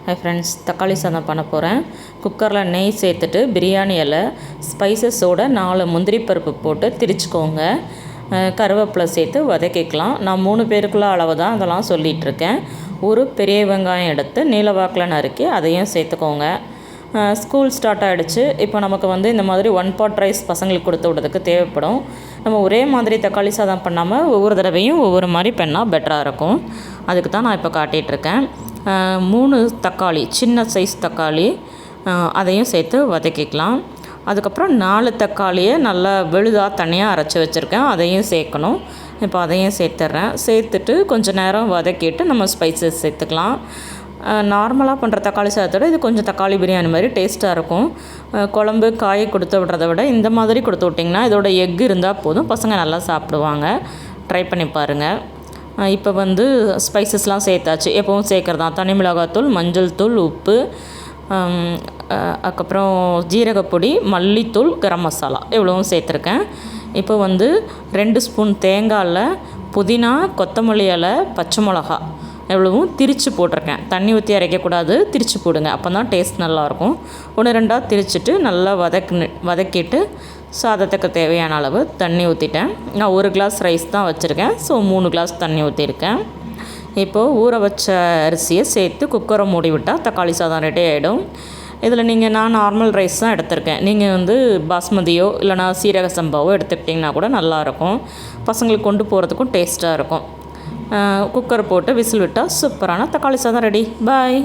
Hi friends, தக்காளி சாதம் பண்ண போகிறேன். குக்கரில் நெய் சேர்த்துட்டு பிரியாணி இலை ஸ்பைசஸோடு 4 முந்திரி பருப்பு போட்டு திரிச்சுக்கோங்க. கருவேப்பிலை சேர்த்து வதக்கிக்கலாம். நான் 3 பேருக்குள்ள அளவு தான் அதெல்லாம் சொல்லிகிட்ருக்கேன். ஒரு பெரிய வெங்காயம் எடுத்து நீளவாக்கில் நறுக்கி அதையும் சேர்த்துக்கோங்க. ஸ்கூல் ஸ்டார்ட் ஆகிடுச்சு. இப்போ நமக்கு இந்த மாதிரி 1 பாட் ரைஸ் பசங்களுக்கு கொடுத்து விடுறதுக்கு தேவைப்படும். நம்ம ஒரே மாதிரி தக்காளி சாதம் பண்ணாமல் ஒவ்வொரு தடவையும் ஒவ்வொரு மாதிரி பண்ணால் பெட்டராக இருக்கும். அதுக்கு தான் நான் இப்போ காட்டிகிட்ருக்கேன். 3 தக்காளி, சின்ன சைஸ் தக்காளி, அதையும் சேர்த்து வதக்கிக்கலாம். அதுக்கப்புறம் 4 தக்காளியை நல்லா விழுதாக தனியாக அரைச்சி வச்சுருக்கேன், அதையும் சேர்க்கணும். இப்போ அதையும் சேர்த்துட்றேன். சேர்த்துட்டு கொஞ்சம் நேரம் வதக்கிட்டு நம்ம ஸ்பைசஸ் சேர்த்துக்கலாம். நார்மலாக பண்ணுற தக்காளி சாதத்தோட இது கொஞ்சம் தக்காளி பிரியாணி மாதிரி டேஸ்ட்டாக இருக்கும். குழம்பு காய் கொடுத்து விட்றத விட இந்த மாதிரி கொடுத்து விட்டிங்கன்னா இதோட எக் இருந்தால் போதும், பசங்க நல்லா சாப்பிடுவாங்க. ட்ரை பண்ணி பாருங்கள். இப்போ ஸ்பைசஸ்லாம் சேர்த்தாச்சு. எப்போவும் சேர்க்குறது தான். தனி மிளகாத்தூள், மஞ்சள் தூள், உப்பு, அதுக்கப்புறம் ஜீரகப்பொடி, மல்லித்தூள், கரம் மசாலா இவ்வளவும் சேர்த்துருக்கேன். இப்போ 2 ஸ்பூன் தேங்காயில் புதினா, கொத்தமல்லி இலை, பச்சை மிளகா எவ்வளவும் திரித்து போட்டிருக்கேன். தண்ணி ஊற்றி அரைக்கக்கூடாது, திரித்து போடுங்க, அப்போ தான் டேஸ்ட் நல்லாயிருக்கும். 1-2 திரிச்சிட்டு நல்லா வதக்கிட்டு சாதத்துக்கு தேவையான அளவு தண்ணி ஊற்றிட்டேன். நான் 1 கிளாஸ் ரைஸ் தான் வச்சுருக்கேன், ஸோ 3 கிளாஸ் தண்ணி ஊற்றிருக்கேன். இப்போது ஊற வச்ச அரிசியை சேர்த்து குக்கரை மூடி விட்டால் தக்காளி சாதம் ரெடி ஆகிடும். இதில் நான் நார்மல் ரைஸ் தான் எடுத்திருக்கேன். நீங்கள் பாஸ்மதியோ இல்லைனா சீரக சம்பாவோ எடுத்துக்கிட்டிங்கன்னா கூட நல்லாயிருக்கும். பசங்களுக்கு கொண்டு போகிறதுக்கும் டேஸ்ட்டாக இருக்கும். குக்கர் போட்டு விசில் விட்டால் சூப்பரான தக்காளி சாதம் ரெடி. பாய்.